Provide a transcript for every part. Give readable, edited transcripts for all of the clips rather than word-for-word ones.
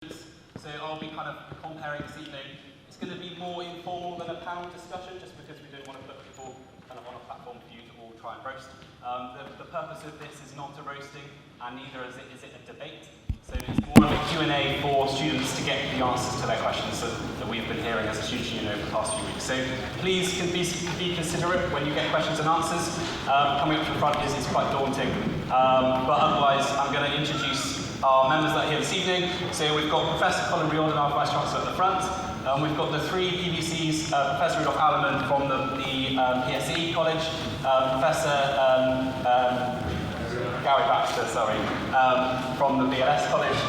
So I'll be kind of comparing this evening. It's going to be more informal than a panel discussion, just because we don't want to put people kind of on a platform for you to all try and roast. The purpose of this is not a roasting, and neither is it a debate. So it's more of a Q&A for students to get the answers to their questions that we've been hearing as a student union over the past few weeks. So please be considerate when you get questions and answers. Coming up to the front is quite daunting, but otherwise I'm going to introduce our members that are here this evening. So we've got Professor Colin Riordan, our Vice-Chancellor at the front. We've got the three PVCs, Professor Rudolf Alleman from the PSE College, Professor Gary Baxter, from the BLS College,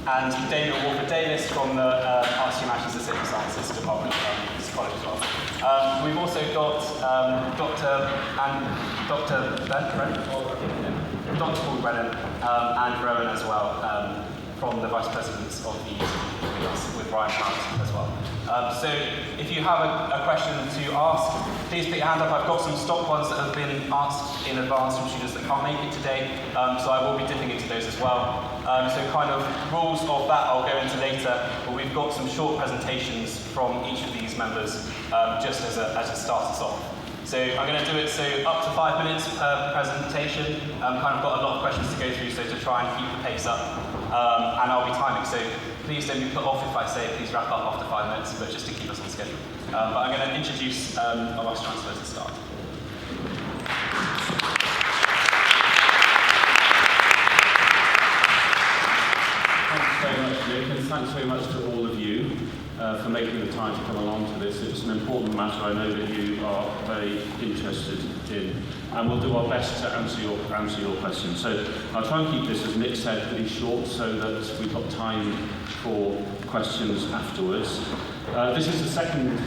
and Daniel Walker-Davis from the Arts, Humanities and Civil Sciences Department of this college as well. We've also got Dr. Paul Brennan and Rowan as well, from the Vice Presidents of the UCU with Brian Howard as well. So if you have a question to ask, please put your hand up. I've got some stock ones that have been asked in advance from students that can't make it today, so I will be dipping into those as well. So kind of rules of that I'll go into later, but we've got some short presentations from each of these members just as a start us off. So I'm going to do it up to 5 minutes per presentation. Kind of got a lot of questions to go through, so to try and keep the pace up. And I'll be timing, so please don't be put off if I say please wrap up after 5 minutes, but just to keep us on schedule. But I'm going to introduce our Vice-Chancellor to start. Thanks very much, Nick, and thanks very much to all of you for making the time to come along to this. It's an important matter I know that you are very interested in, and we'll do our best to answer your questions. So I'll try and keep this, as Nick said, pretty short so that we've got time for questions afterwards. This is the second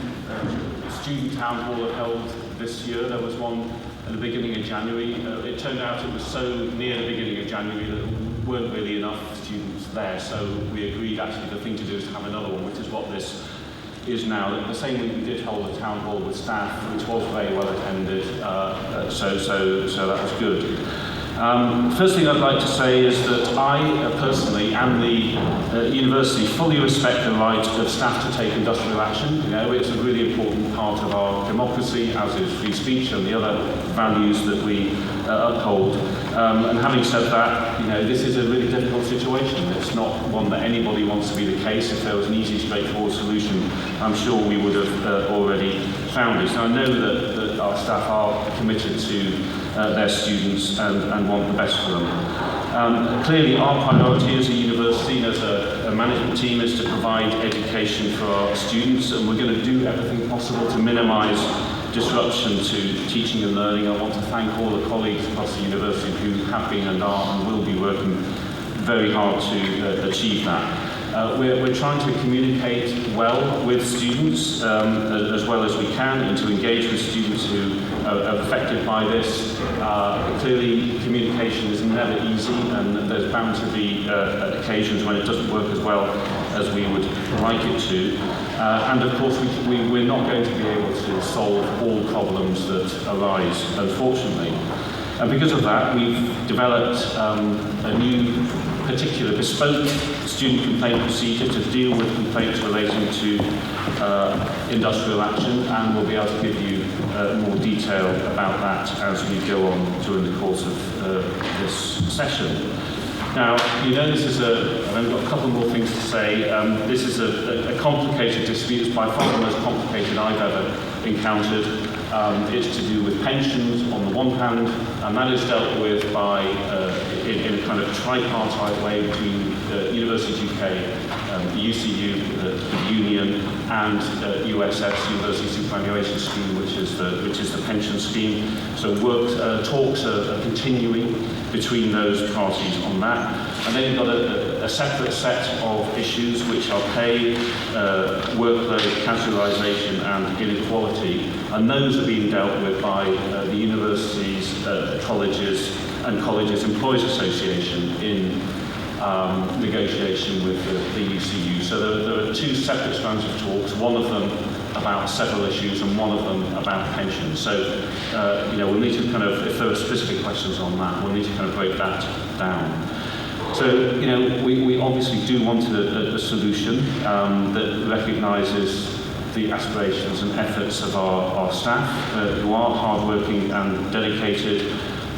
student town hall I've held this year. There was one at the beginning of January. It turned out it was so near the beginning of January that there weren't really enough students there, so we agreed actually the thing to do is to have another one, which is what this is now. The same week we did hold a town hall with staff, which was very well attended, so that was good. First thing I'd like to say is that I personally and the university fully respect the right of staff to take industrial action. You know, it's a really important part of our democracy, as is free speech and the other values that we uphold. And having said that, you know, this is a really difficult situation. It's not one that anybody wants to be the case. If there was an easy, straightforward solution, I'm sure we would have already found it. So I know that our staff are committed to their students and want the best for them. Clearly our priority as a university and as a management team is to provide education for our students, and we're going to do everything possible to minimise disruption to teaching and learning. I want to thank all the colleagues across the university who have been and are and will be working very hard to achieve that. We're trying to communicate well with students as well as we can, and to engage with students who are affected by this. Clearly, communication is never easy, and there's bound to be occasions when it doesn't work as well as we would like it to. And of course, we're not going to be able to solve all problems that arise, unfortunately. And because of that, we've developed a new particular bespoke student complaint procedure to deal with complaints relating to industrial action, and we'll be able to give you more detail about that as we go on during the course of this session. Now, you know, this is I've only got a couple more things to say. This is a complicated dispute. It's by far the most complicated I've ever encountered. It's to do with pensions on the one hand, and that is dealt with by in a kind of tripartite way between University UK, UCU, the union, and USS, University Superannuation Scheme, which is the pension scheme. So talks are continuing between those parties on that. And then you've got a separate set of issues, which are pay, workload, casualisation and inequality, and those are being dealt with by the universities, colleges and Colleges Employees Association in negotiation with the UCU. So there are two separate strands of talks, one of them about several issues and one of them about pensions. So, you know, we'll need to kind of, if there are specific questions on that, we'll need to kind of break that down. So, you know, we obviously do want a solution that recognises the aspirations and efforts of our staff, who are hardworking and dedicated.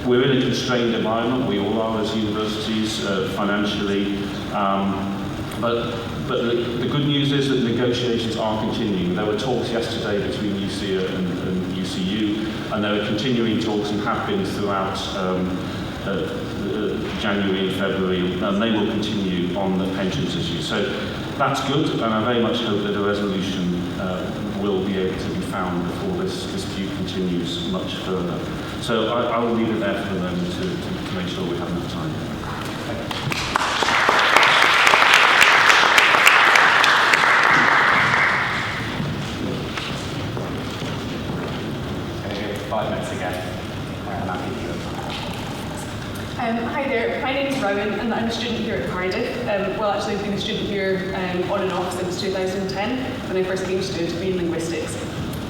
We're in a constrained environment, we all are as universities, financially, but the good news is that negotiations are continuing. There were talks yesterday between UCU and UCU, and there are continuing talks and have been throughout January and February, and they will continue on the pensions issue. So that's good, and I very much hope that a resolution will be able to be found before this dispute continues much further. So I will leave it there for the moment to make sure we have enough time. Okay, 5 minutes again. Hi there, my name is Rowan and I'm a student here at Cardiff. Well, actually I've been a student here on and off since 2010 when I first came to study linguistics.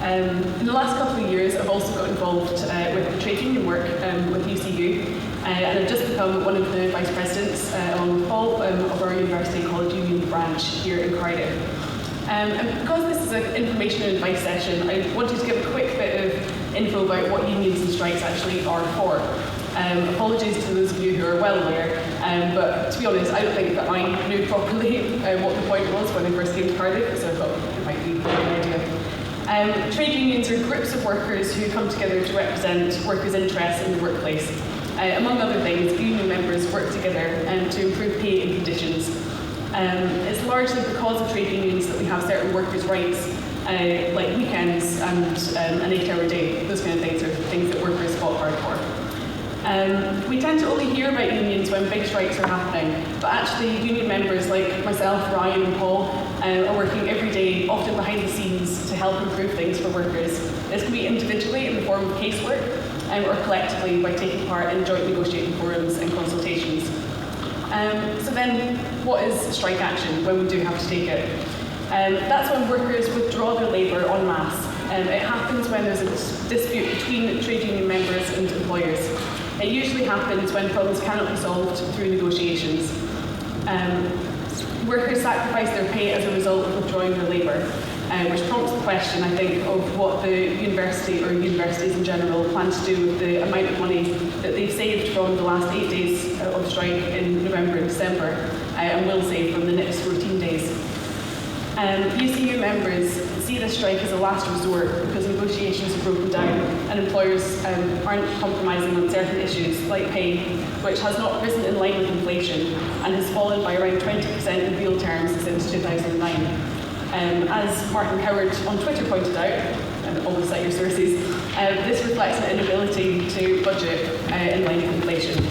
In the last couple of years I've also got involved with trade union work with UCU and I've just become one of the vice presidents along with Paul of our University College Union branch here in Cardiff. And because this is an information and advice session, I wanted to give a quick bit of info about what unions and strikes actually are for. Apologies to those of you who are well aware, but to be honest, I don't think that I knew properly what the point was when I first came to Cardiff, so I thought it might be a good idea. Trade unions are groups of workers who come together to represent workers' interests in the workplace. Among other things, union members work together to improve pay and conditions. It's largely because of trade unions that we have certain workers' rights, like weekends and an 8-hour day. Those kind of things are things that workers fought hard for. We tend to only hear about unions when big strikes are happening, but actually union members like myself, Ryan and Paul are working every day, often behind the scenes, to help improve things for workers. This can be individually in the form of casework, or collectively by taking part in joint negotiating forums and consultations. So then, what is strike action when we do have to take it? That's when workers withdraw their labour en masse. It happens when there's a dispute between trade union members and employers. It usually happens when problems cannot be solved through negotiations. Workers sacrifice their pay as a result of withdrawing their labour, which prompts the question, I think, of what the university or universities in general plan to do with the amount of money that they've saved from the last 8 days of strike in November and December, and will save from the next 14 days. UCU members see this strike as a last resort because negotiations have broken down and employers aren't compromising on certain issues like pay, which has not risen in line with inflation and has fallen by around 20% in real terms since 2009. As Martin Howard on Twitter pointed out, and always cite your sources, this reflects an inability to budget in line with inflation.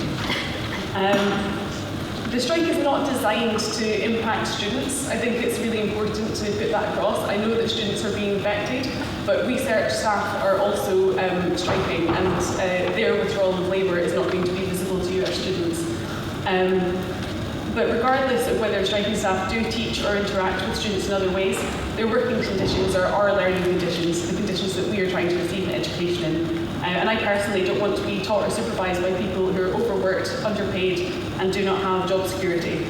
The strike is not designed to impact students. I think it's really important to put that across. I know that students are being affected, but research staff are also striking, and their withdrawal of labour is not going to be visible to you as students. But regardless of whether striking staff do teach or interact with students in other ways, their working conditions are our learning conditions, the conditions that we are trying to receive an education in. And I personally don't want to be taught or supervised by people who are overworked, underpaid, and do not have job security.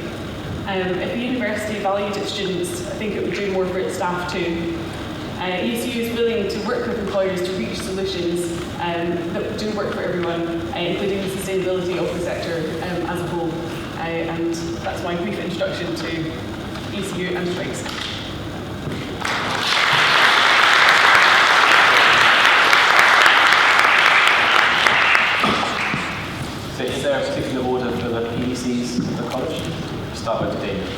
If the university valued its students, I think it would do more for its staff too. UCU is willing to work with employers to reach solutions that do work for everyone, including the sustainability of the sector as a whole. And that's my brief introduction to UCU and strikes. So is there a particular order for the PECs of the college? Start with David.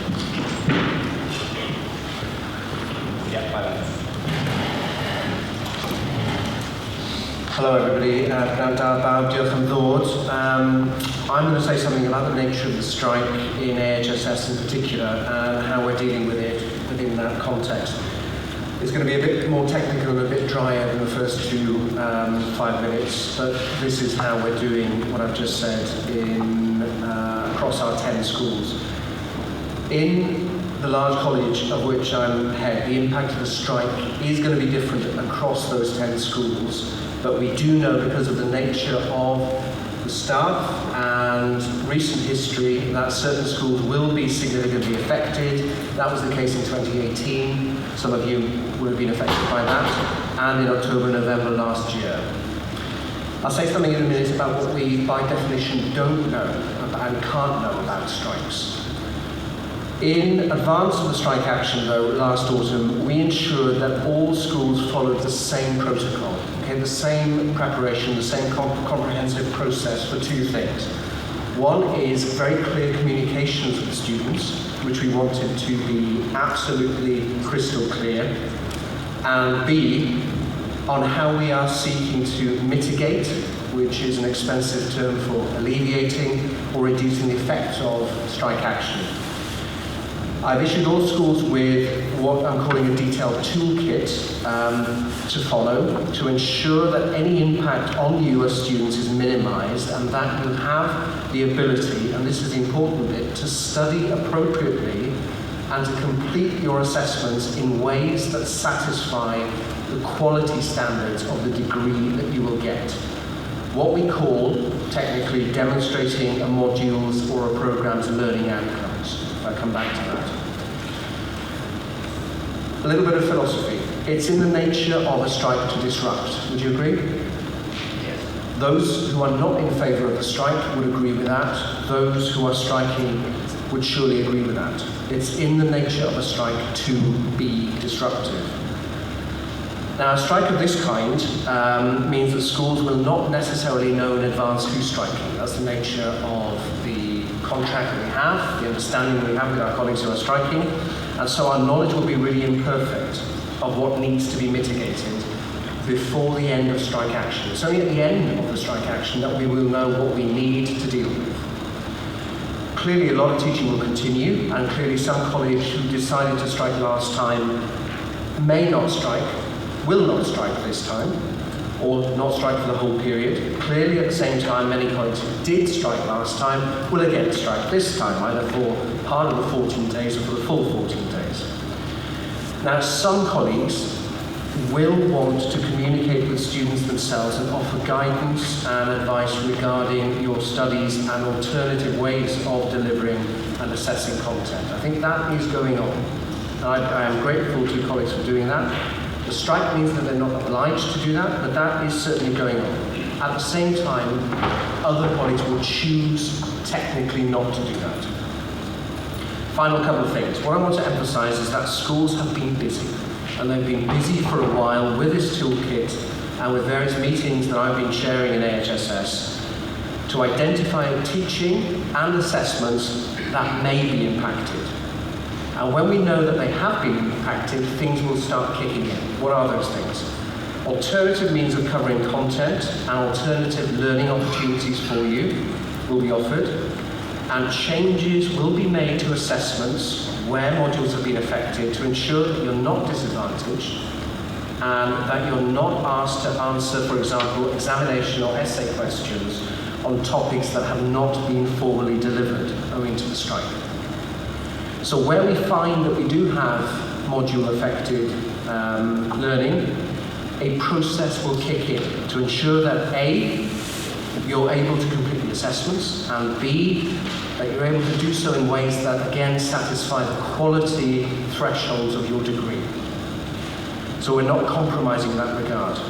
Yeah, 5 minutes. Hello everybody, I'm going to say something about the nature of the strike in AHSS in particular and how we're dealing with it within that context. It's going to be a bit more technical and a bit drier than the first 5 minutes, but this is how we're doing what I've just said across our 10 schools. In the large college of which I'm head, the impact of the strike is going to be different across those 10 schools, but we do know because of the nature of the staff, and recent history that certain schools will be significantly affected. That was the case in 2018. Some of you would have been affected by that, and in October and November last year. I'll say something in a minute about what we, by definition, don't know and can't know about strikes. In advance of the strike action, though, last autumn, we ensured that all schools followed the same protocol, okay, the same preparation, the same comprehensive process for two things. One is very clear communications with the students, which we wanted to be absolutely crystal clear, and B, on how we are seeking to mitigate, which is an expensive term for alleviating or reducing the effects of strike action. I've issued all schools with what I'm calling a detailed toolkit to follow to ensure that any impact on you as students is minimized and that you have the ability, and this is the important bit, to study appropriately and to complete your assessments in ways that satisfy the quality standards of the degree that you will get. What we call, technically, demonstrating a module's or a program's learning outcomes. I'll come back to that. A little bit of philosophy. It's in the nature of a strike to disrupt. Would you agree? Yes. Those who are not in favour of the strike would agree with that. Those who are striking would surely agree with that. It's in the nature of a strike to be disruptive. Now, a strike of this kind means that schools will not necessarily know in advance who's striking. That's the nature of the contract that we have, the understanding that we have with our colleagues who are striking, and so our knowledge will be really imperfect of what needs to be mitigated before the end of strike action. It's only at the end of the strike action that we will know what we need to deal with. Clearly, a lot of teaching will continue, and clearly some colleagues who decided to strike last time may not strike, will not strike this time, or not strike for the whole period. Clearly, at the same time, many colleagues who did strike last time will again strike this time, either for part of the 14 days or for the full 14 days. Now, some colleagues will want to communicate with students themselves and offer guidance and advice regarding your studies and alternative ways of delivering and assessing content. I think that is going on. I am grateful to colleagues for doing that. The strike means that they're not obliged to do that, but that is certainly going on. At the same time, other colleagues will choose technically not to do that. Final couple of things. What I want to emphasize is that schools have been busy, and they've been busy for a while with this toolkit and with various meetings that I've been chairing in AHSS to identify teaching and assessments that may be impacted. And when we know that they have been impacted, things will start kicking in. What are those things? Alternative means of covering content and alternative learning opportunities for you will be offered, and changes will be made to assessments where modules have been affected to ensure that you're not disadvantaged and that you're not asked to answer, for example, examination or essay questions on topics that have not been formally delivered owing to the strike. So where we find that we do have module-affected learning, a process will kick in to ensure that A, you're able to complete the assessments, and B, that you're able to do so in ways that, again, satisfy the quality thresholds of your degree. So we're not compromising in that regard.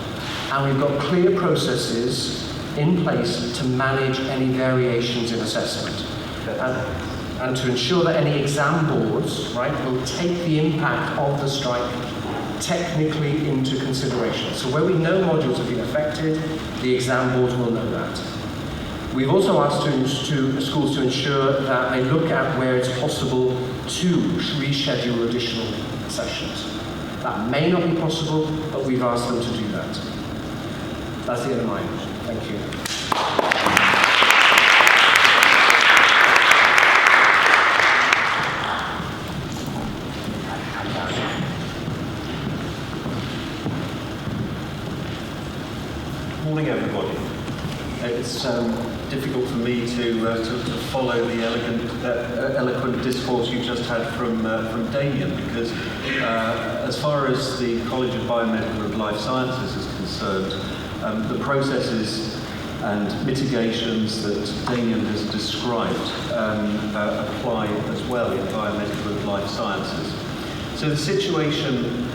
And we've got clear processes in place to manage any variations in assessment. And to ensure that any exam boards, right, will take the impact of the strike technically into consideration. So where we know modules have been affected, the exam boards will know that. We've also asked schools to ensure that they look at where it's possible to reschedule additional sessions. That may not be possible, but we've asked them to do that. That's the end of mine. Thank you. Morning, everybody. It's difficult for me to follow the eloquent discourse you just had from Damien, because as far as the College of Biomedical and Life Sciences is concerned, the processes and mitigations that Damien has described apply as well in biomedical and life sciences. So the situation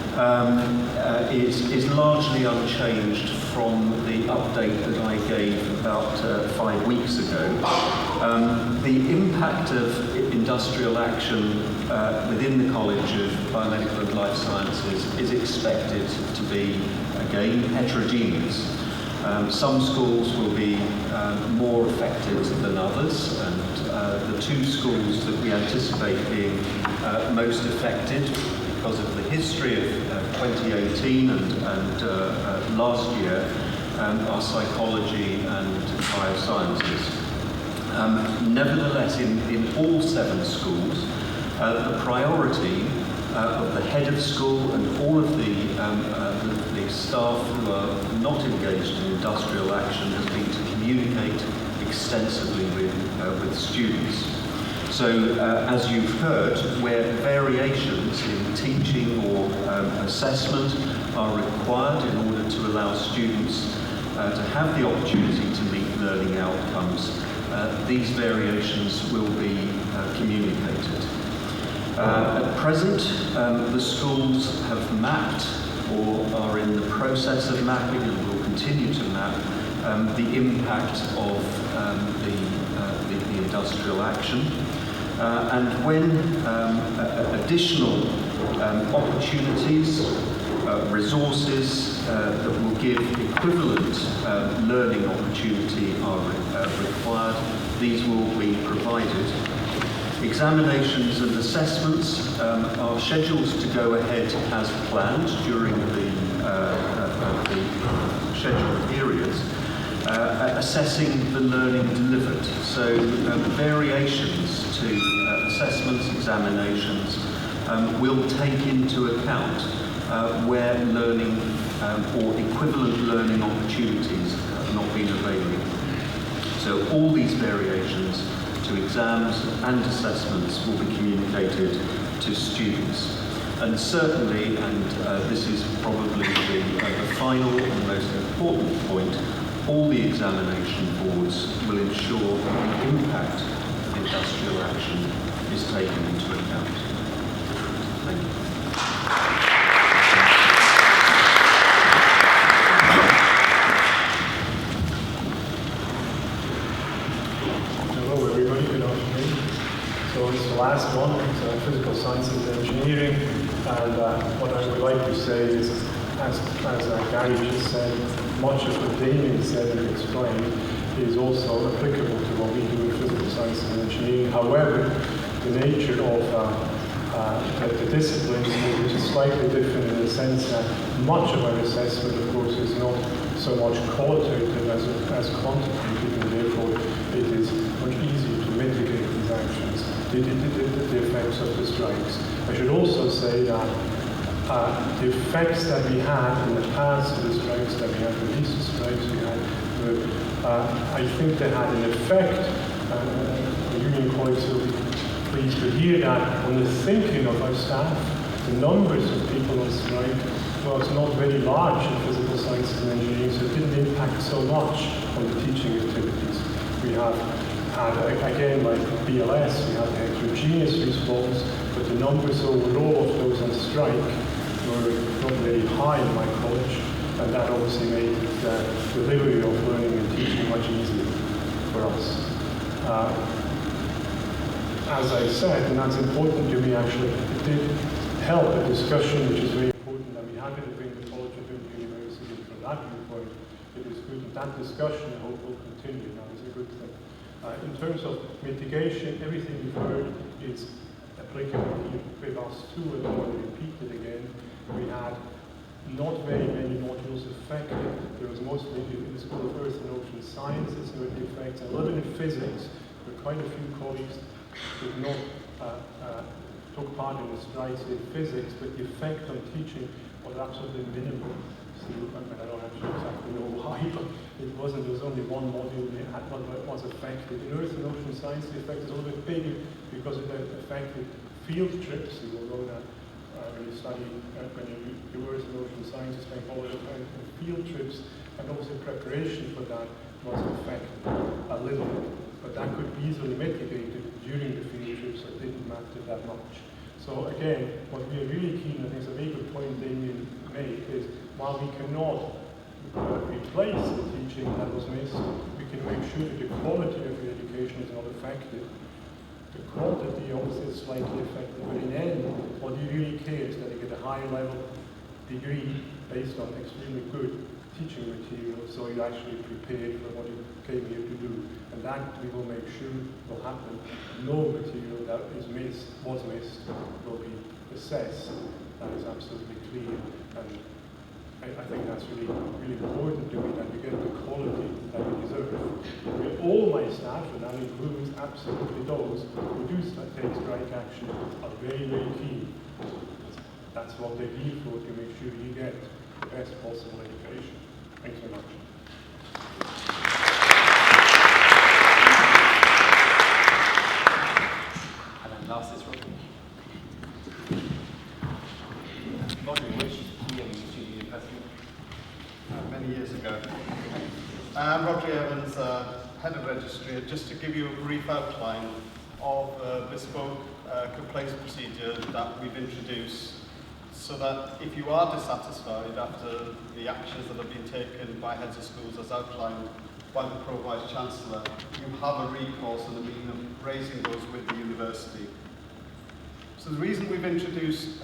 is largely unchanged from the update that I gave about 5 weeks ago. The impact of industrial action within the College of Biomedical and Life Sciences is expected to be, again, heterogeneous. Some schools will be more affected than others, and the 2 schools that we anticipate being most affected because of the history of 2018 and last year are psychology and biosciences. Nevertheless, in all 7 schools, the priority of the head of school and all of the staff who are not engaged in industrial action has been to communicate extensively with students. So, as you've heard, where variations in teaching or assessment are required in order to allow students to have the opportunity to meet learning outcomes, these variations will be communicated. At present, the schools have mapped or are in the process of mapping and will continue to map the impact of the industrial action. And when additional opportunities, resources that will give equivalent learning opportunity are required, these will be provided. Examinations and assessments are scheduled to go ahead as planned during the scheduled periods, assessing the learning delivered. So variations to assessments, examinations will take into account where learning or equivalent learning opportunities have not been available. So all these variations to exams and assessments will be communicated to students. And certainly, and this is probably the final and most important point, all the examination boards will ensure that the impact of industrial action is taken into account. Thank you. Hello everybody, good afternoon. So it's the last one, it's physical sciences and engineering, and what I would like to say is, as Gary just said, much of what Damien said and explained is also applicable to what we do in physical sciences and engineering. However, the nature of the disciplines is slightly different in the sense that much of our assessment, of course, is not so much qualitative as quantitative, and therefore it is much easier to mitigate these actions, the effects of the strikes. I should also say that the effects that we had in the past, the strikes that we had, the recent strikes we had, I think they had an effect. Our union colleagues will be pleased to hear that on the thinking of our staff. The numbers of people on strike was not very large in physical sciences and engineering, so it didn't impact so much on the teaching activities. We have had, again, like BLS, we had a heterogeneous response, but the numbers overall of those on strike were not very high in my college, and that obviously made the delivery of learning and teaching much easier for us. As I said, and that's important to me actually, it did help a discussion which is very important that we have to bring the College of University from that viewpoint. It is good that that discussion, I hope, will continue. That is a good thing. In terms of mitigation, everything you've heard is applicable with us too, and I want to repeat it again. We had not very many modules affected. There was mostly in the School of Earth and Ocean Sciences where the effects, a little in physics, but quite a few colleagues did not took part in the strikes in physics, but the effect on teaching was absolutely minimal. So, I don't actually exactly know why, but it wasn't. There was only one module that was affected. In Earth and Ocean Science, the effect is a little bit bigger because it affected field trips. You will know that when you study, when you do Earth and Ocean Science, you spend all the time on field trips, and obviously preparation for that was affected a little bit, but that could be easily mitigated during the field trips, so it didn't matter that much. So again, what we are really keen, and it's a very good point Damien made, is while we cannot replace the teaching that was missed, we can make sure that the quality of the education is not affected. The quantity obviously is slightly affected, but in the end, what you really care is that you get a high level degree based on extremely good teaching material, so you're actually prepared for what you came here to do. And that we will make sure will happen. No material that was missed will be assessed. That is absolutely clear. And I think that's really, really important to me, that you get the quality that you deserve. All my staff, and that includes absolutely those who do take strike action, are very, very keen. That's what they're here for, to make sure you get the best possible education. Thanks very much. And then last is Rodney. Rodney, which year were you student university? Many years ago. I'm Rodney Evans, Head of Registry. Just to give you a brief outline of a bespoke complaints procedure that we've introduced, so that if you are dissatisfied after the actions that have been taken by heads of schools as outlined by the Pro-Vice Chancellor, you have a recourse and a means of raising those with the university. So the reason we've introduced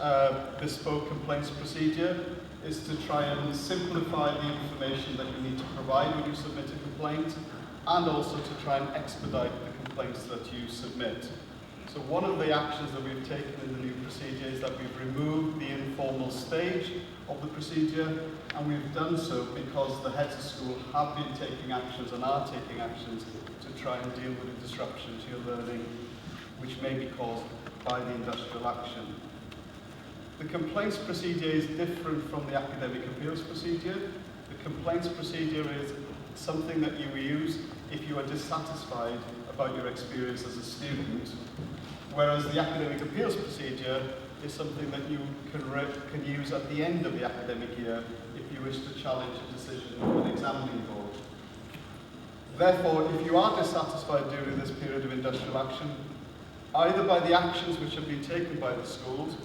bespoke complaints procedure is to try and simplify the information that you need to provide when you submit a complaint, and also to try and expedite the complaints that you submit. So one of the actions that we've taken in the new procedure is that we've removed the informal stage of the procedure, and we've done so because the heads of school have been taking actions and are taking actions to try and deal with the disruption to your learning which may be caused by the industrial action. The complaints procedure is different from the academic appeals procedure. The complaints procedure is something that you use if you are dissatisfied about your experience as a student, whereas the academic appeals procedure is something that you can use at the end of the academic year if you wish to challenge a decision of an examining board. Therefore, if you are dissatisfied during this period of industrial action, either by the actions which have been taken by the schools,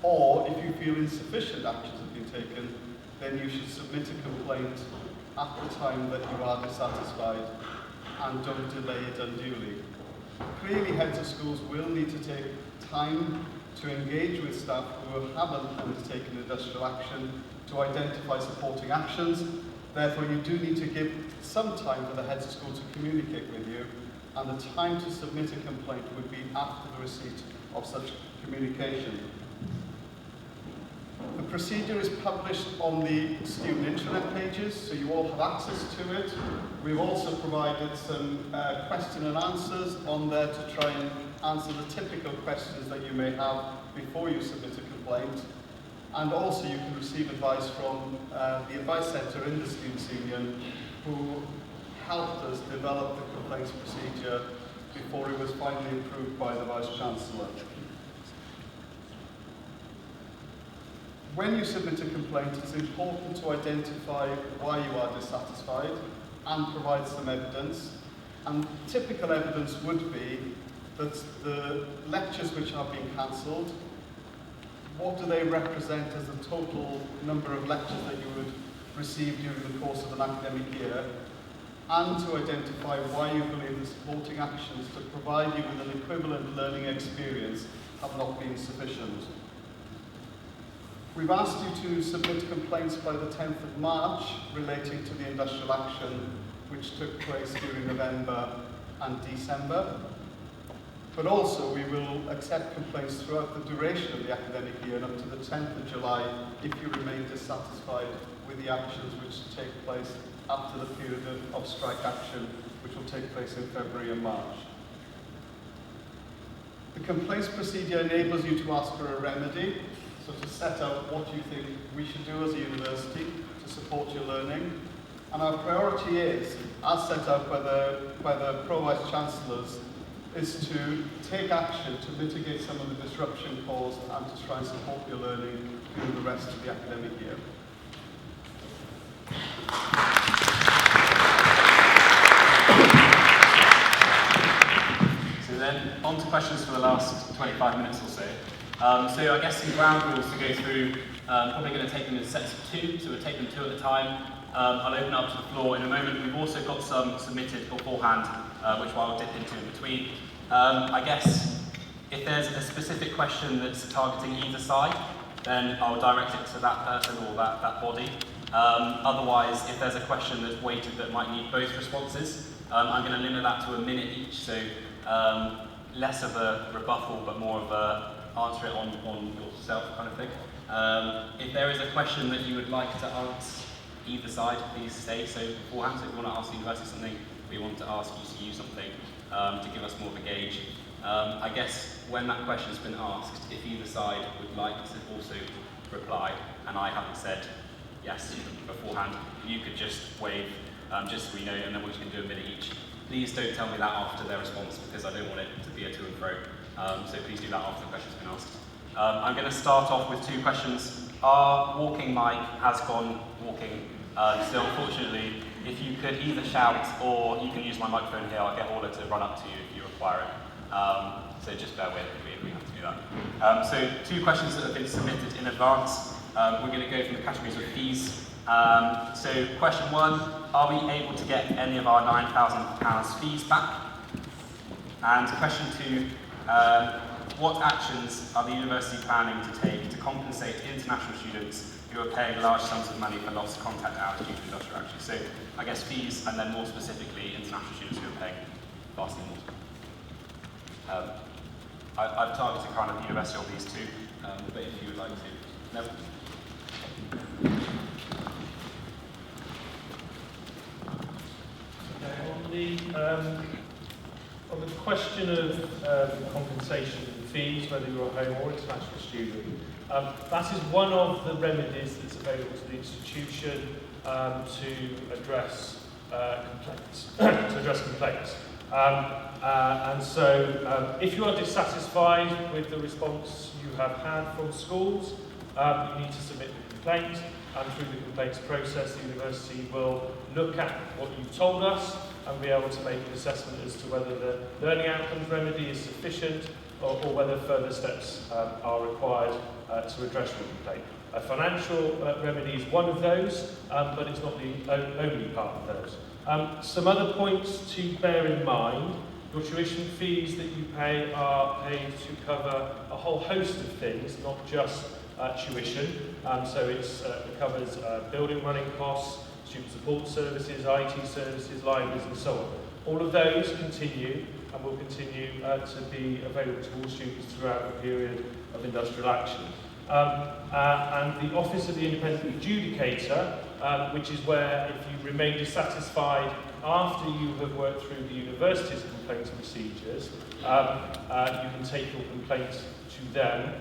or if you feel insufficient actions have been taken, then you should submit a complaint at the time that you are dissatisfied, and don't delay it unduly. Clearly, heads of schools will need to take time to engage with staff who haven't undertaken industrial action to identify supporting actions. Therefore, you do need to give some time for the heads of school to communicate with you, and the time to submit a complaint would be after the receipt of such communication. The procedure is published on the student intranet pages, so you all have access to it. We've also provided some question and answers on there to try and answer the typical questions that you may have before you submit a complaint. And also you can receive advice from the Advice Centre in the Students' Union, who helped us develop the complaints procedure before it was finally approved by the Vice-Chancellor. When you submit a complaint, it's important to identify why you are dissatisfied and provide some evidence. And typical evidence would be that the lectures which have been cancelled, what do they represent as the total number of lectures that you would receive during the course of an academic year, and to identify why you believe the supporting actions to provide you with an equivalent learning experience have not been sufficient. We've asked you to submit complaints by the 10th of March relating to the industrial action which took place during November and December. But also we will accept complaints throughout the duration of the academic year and up to the 10th of July if you remain dissatisfied with the actions which take place after the period of strike action, which will take place in February and March. The complaints procedure enables you to ask for a remedy, so to set out what you think we should do as a university to support your learning. And our priority is, as set out by the Pro-Vice Chancellors, is to take action to mitigate some of the disruption caused and to try and support your learning through the rest of the academic year. on to questions for the last 25 minutes or so. So I guess some ground rules to go through. Probably going to take them in sets of 2, so we'll take them 2 at a time. I'll open up to the floor in a moment. We've also got some submitted beforehand, which I'll dip into in between. I guess if there's a specific question that's targeting either side, then I'll direct it to that person or that body. Otherwise, if there's a question that's weighted that might need both responses, I'm going to limit that to a minute each, so less of a rebuttal, but more of a answer it on yourself kind of thing. If there is a question that you would like to ask either side, please stay. So beforehand, so if you want to ask the university something, or you want to ask UCU something, to give us more of a gauge. I guess when that question's been asked, if either side would like to also reply, and I haven't said yes beforehand, you could just wave, just so we know, and then we can do a minute each. Please don't tell me that after their response, because I don't want it to be a to and fro. So please do that after the question's been asked. I'm going to start off with 2 questions. Our walking mic has gone walking, so unfortunately, if you could either shout or you can use my microphone here, I'll get Orla to run up to you if you require it. So just bear with if we have to do that. So 2 questions that have been submitted in advance. We're going to go from the categories of fees. So question 1, are we able to get any of our £9,000 fees back? And question 2, what actions are the university planning to take to compensate international students who are paying large sums of money for lost contact hours due to industrial action? So I guess fees, and then more specifically international students who are paying vastly more. I've targeted kind of the university on these 2, but if you would like to. No. On the question of compensation and fees, whether you're a home or international student, that is one of the remedies that's available to the institution to address complaints. And so, if you are dissatisfied with the response you have had from schools, you need to submit the complaint, and through the complaints process, the university will look at what you've told us and be able to make an assessment as to whether the learning outcomes remedy is sufficient or whether further steps are required to address your complaint. A financial remedy is one of those, but it's not the only part of those. Some other points to bear in mind: your tuition fees that you pay are paid to cover a whole host of things, not just tuition. So it covers building running costs, student support services, IT services, libraries and so on. All of those continue and will continue to be available to all students throughout the period of industrial action. And the Office of the Independent Adjudicator, which is where if you remain dissatisfied after you have worked through the university's complaints procedures, you can take your complaint to them.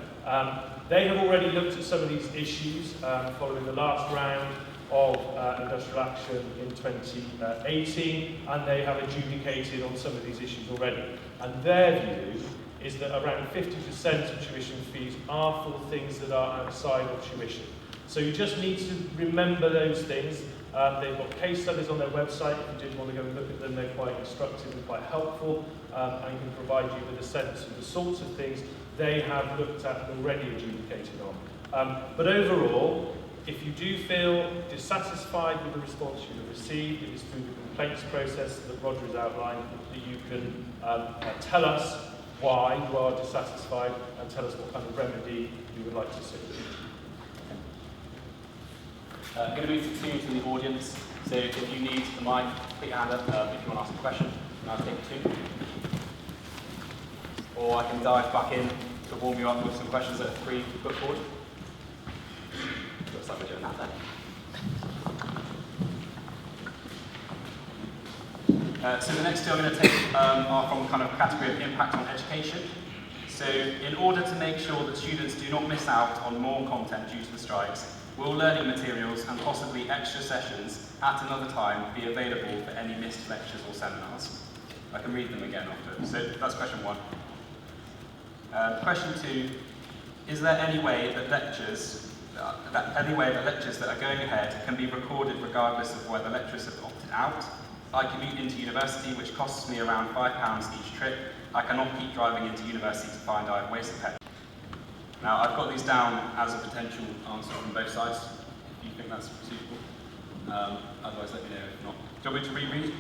They have already looked at some of these issues following the last round of industrial action in 2018, and they have adjudicated on some of these issues already. And their view is that around 50% of tuition fees are for things that are outside of tuition. So you just need to remember those things. They've got case studies on their website. If you did want to go and look at them, they're quite instructive and quite helpful, and can provide you with a sense of the sorts of things they have looked at and already adjudicated on. But overall, if you do feel dissatisfied with the response you have received, it is through the complaints process that Roger has outlined that you can tell us why you are dissatisfied and tell us what kind of remedy you would like to see. I'm going to move to 2 to the audience. So if you need the mic, put your hand up if you want to ask a question, and I'll take 2. Or I can dive back in to warm you up with some questions that are pre-put forward. Looks like we're doing that then. So the next 2 I'm going to take are from kind of category of impact on education. So in order to make sure that students do not miss out on more content due to the strikes, will learning materials and possibly extra sessions at another time be available for any missed lectures or seminars? I can read them again after. So that's question 1. Question 2, is there any way that lectures that are going ahead can be recorded regardless of whether lecturers have opted out? I commute into university, which costs me around £5 each trip. I cannot keep driving into university to find I have wasted petrol. Now, I've got these down as a potential answer from both sides, if you think that's suitable. Otherwise, let me know if not. Do you want me to reread?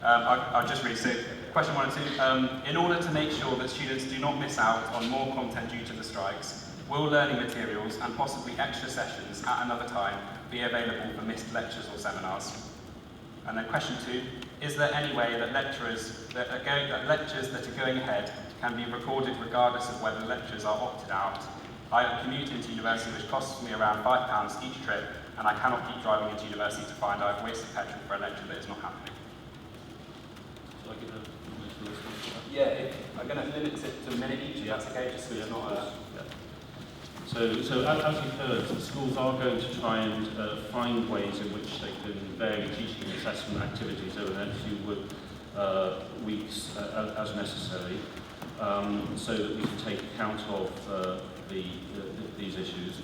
I'll just read. So, question 1 and 2. In order to make sure that students do not miss out on more content due to the strikes, will learning materials and possibly extra sessions at another time be available for missed lectures or seminars? And then question 2, is there any way that lectures that are going ahead can be recorded regardless of whether lectures are opted out? I commute into university which costs me around £5 each trip, and I cannot keep driving into university to find I've wasted petrol for a lecture that is not happening. Shall I give a response to that? Yeah, I'm going to limit it to a minute each, if that's okay, just so it's not a... So as you've heard, schools are going to try and find ways in which they can vary teaching and assessment activities over the next few weeks as necessary, so that we can take account of these issues.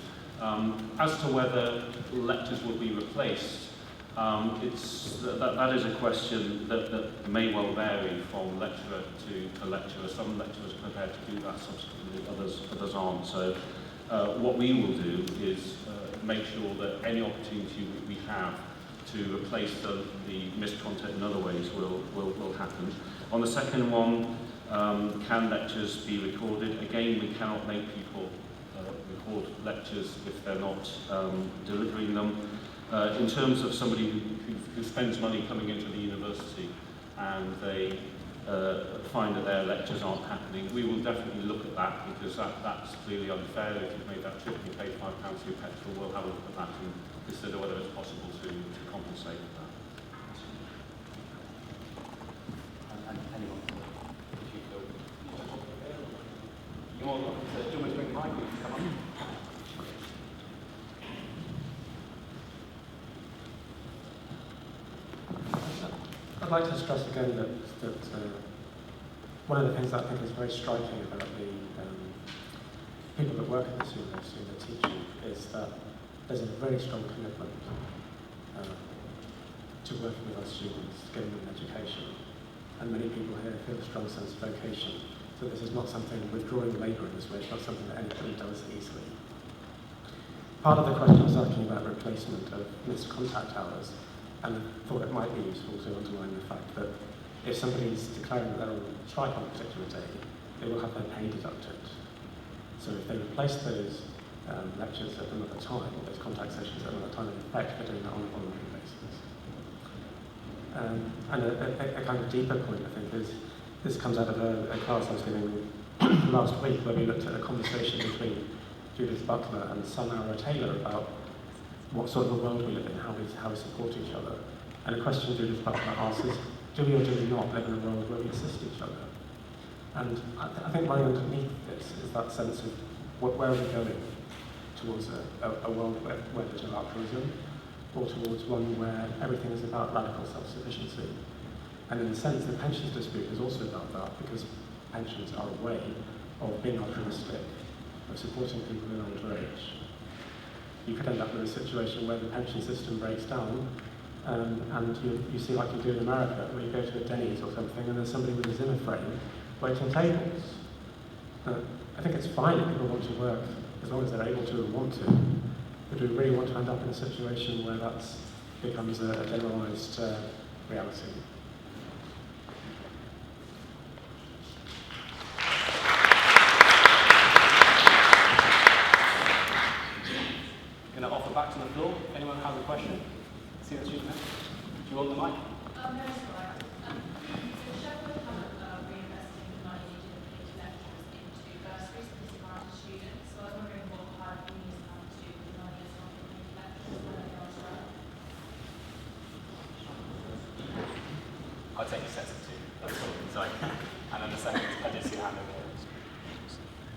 As to whether lectures will be replaced, that is a question that may well vary from lecturer to lecturer. Some lecturers are prepared to do that subsequently, others aren't. So what we will do is make sure that any opportunity we have to replace the missed content in other ways will happen. On the second one, can lectures be recorded? Again, we cannot make people record lectures if they're not delivering them. In terms of somebody who spends money coming into the university and they find that their lectures aren't happening, we will definitely look at that, because that's clearly unfair. If you've made that trip and you paid £5 for your petrol, we'll have a look at that and consider whether it's possible to compensate for that. And anyone, if you feel... Do you want me to bring the mic? Come on. I'd like to stress again that one of the things that I think is very striking about the people that work at this university and the teaching is that there's a very strong commitment to working with our students, giving them an education. And many people here feel a strong sense of vocation. So this is not something, withdrawing labour in this way, it's not something that anybody does easily. Part of the question I was asking about replacement of missed contact hours, and I thought it might be useful to underline the fact that if somebody's declaring that they're on strike on a particular day, they will have their pay deducted. So if they replace those lectures at another time, or those contact sessions at another time, in effect, they're doing that on a voluntary basis. And a kind of deeper point, I think, is this comes out of a class I was giving last week, where we looked at a conversation between Judith Butler and Samara Taylor about what sort of a world we live in, how we support each other. And a question Judith Butler asks is, do we or do we not live in a world where we assist each other? And I think right underneath this is that sense of where are we going? Towards a world where there's no altruism, or towards one where everything is about radical self-sufficiency. And in a sense, the pensions dispute is also about that, because pensions are a way of being altruistic, of supporting people in older age. You could end up in a situation where the pension system breaks down, and you see, like you do in America, where you go to a Denny's or something, and there's somebody with a Zimmer frame waiting tables. I think it's fine if people want to work, as long as they're able to and want to, but do we really want to end up in a situation where that becomes a generalised reality? I'm going to offer back to the floor. If anyone has a question, see the student there. Do you want the mic? No, it's all right. So Sheffield haven't reinvesting money into lecturers into bursaries for disadvantaged students. So I was wondering what part of uni is going to do with the money that's not going into lecturers when they're on strike. I'll take a set of two. That's all. Sorry. And then the second, I did see a hand over there.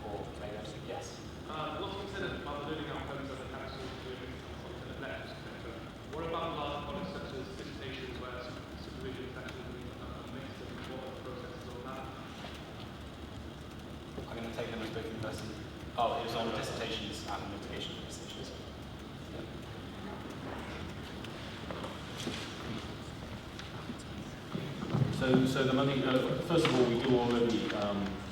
Or maybe I just think yes. A lot of you said about learning outcomes as a council doing content left, etc. What about large bodies such as dissertations where supervision is actually mixed and what are the processes on that? I'm going to take them as both university. Oh, it was on dissertations and litigation dissertations. Yeah. So the money, first of all, we do already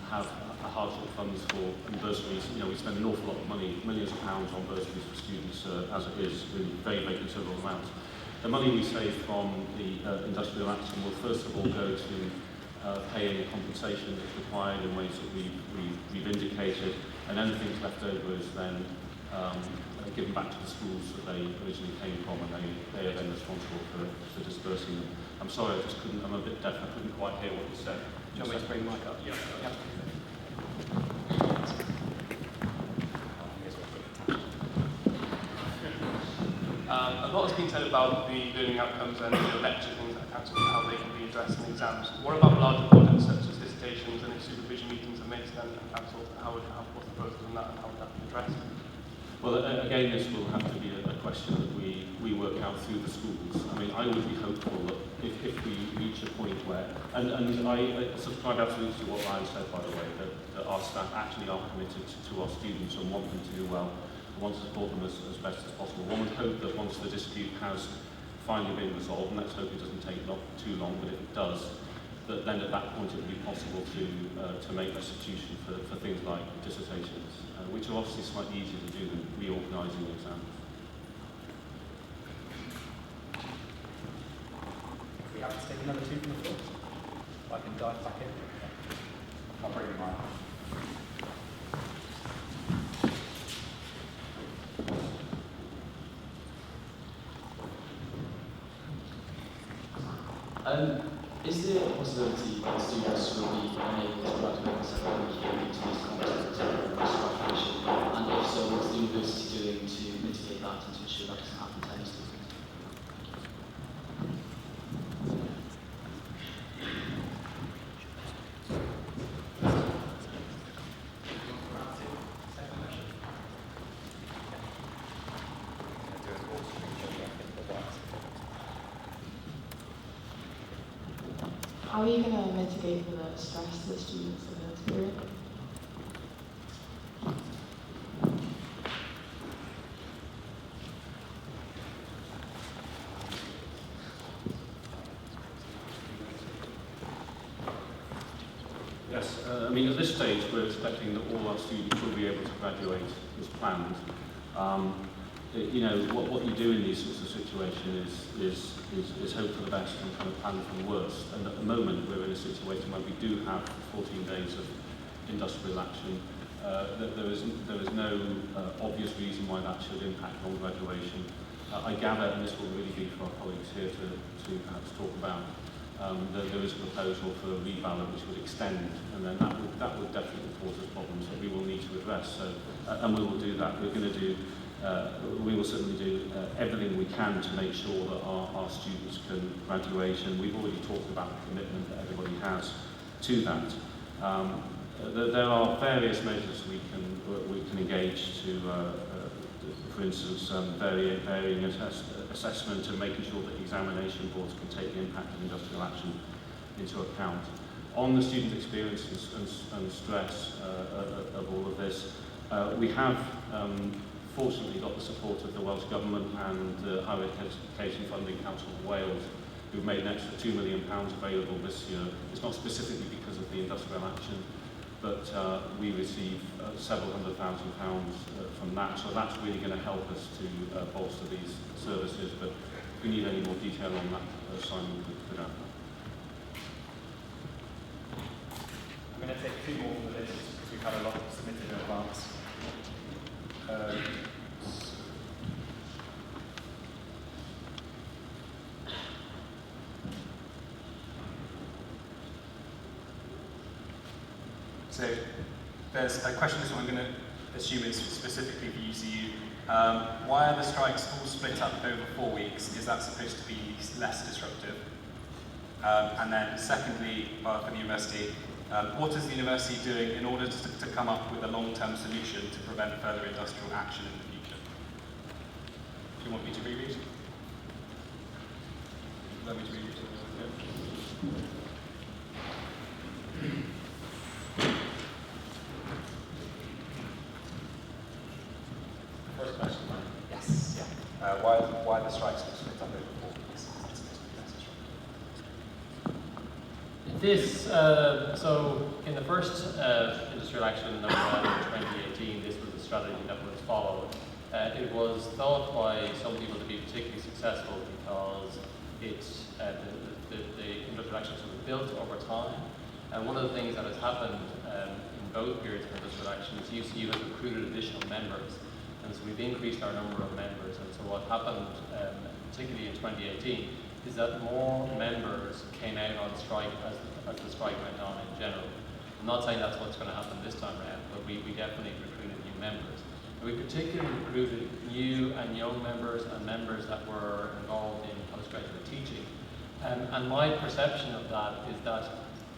have a hardship funds for bursaries. You know, we spend an awful lot of money, millions of pounds on bursaries for students as it is, really very, very considerable amounts. The money we save from the industrial action will first of all go to paying compensation that's required in ways that we've indicated, and anything left over is then given back to the schools that they originally came from, and they are then responsible for dispersing them. I'm sorry, I just couldn't, I'm a bit deaf, I couldn't quite hear what you said. Do you want me to bring the mic up? Yeah. A lot has been said about the learning outcomes and the lecture things at council and how they can be addressed in exams. What about larger projects such as dissertations and supervision meetings that makes them and council? What's the process on that and how would that be addressed? Well, again, this will have to be a question that we work out through the schools. I mean, I would be hopeful that if we reach a point where, and I subscribe absolutely to what Ryan said, by the way, that our staff actually are committed to our students and want them to do well, and want to support them as best as possible. One would hope that once the dispute has finally been resolved, and let's hope it doesn't take not too long, but if it does, that then at that point it would be possible to make restitution for things like dissertations, which are obviously slightly easier to do than reorganising the exams. We have to take another two from the floor. I can dive back in. I'll bring the mic. Is there a possibility that students will be unable to graduate separately due to these conflicts of graduation? And if so, what's the university doing to mitigate that and to ensure that doesn't happen to any students? How are you going to mitigate the stress the students are going to experience? Yes, I mean, at this stage, we're expecting that all our students will be able to graduate as planned. You know, what you do in these sorts of situations is hope for the best and kind of plan for the worst. And at the moment, we're in a situation where we do have 14 days of industrial action. There is no obvious reason why that should impact on graduation. I gather, and this will really be for our colleagues here to perhaps talk about, that there is a proposal for a reballot which would extend, and then that would definitely cause us problems that we will need to address. So, and we will do that. We're going to do. We will certainly do everything we can to make sure that our students can graduate, and we've already talked about the commitment that everybody has to that. There are various measures we can engage to, for instance, varying assessment and making sure that examination boards can take the impact of industrial action into account. On the student experience and stress of all of this, we have fortunately got the support of the Welsh Government and the Higher Education Funding Council of Wales, who've made an extra £2 million available this year. It's not specifically because of the industrial action, but we receive several £100,000 from that, so that's really going to help us to bolster these services. But if we need any more detail on that, Simon could add. I'm going to take two more from the list because we've had a lot submitted in advance. So there's a question, this one I'm going to assume is specifically for UCU. Why are the strikes all split up over 4 weeks? Is that supposed to be less disruptive? And then secondly, for the university, what is the university doing in order to come up with a long-term solution to prevent further industrial action in the future? Do you want me to reread? Let me to reread. First question. Yes. Yeah. Why the strikes split up over 4 weeks? So in the first industrial action that we had in 2018, this was a strategy that was followed. It was thought by some people to be particularly successful because the industrial action sort of built over time. And one of the things that has happened in both periods of industrial action is UCU has recruited additional members. And so we've increased our number of members. And so what happened, particularly in 2018, is that more members came out on strike as the strike went on in general. I'm not saying that's what's going to happen this time around, but we definitely recruited new members. And we particularly recruited new and young members and members that were involved in postgraduate teaching. And my perception of that is that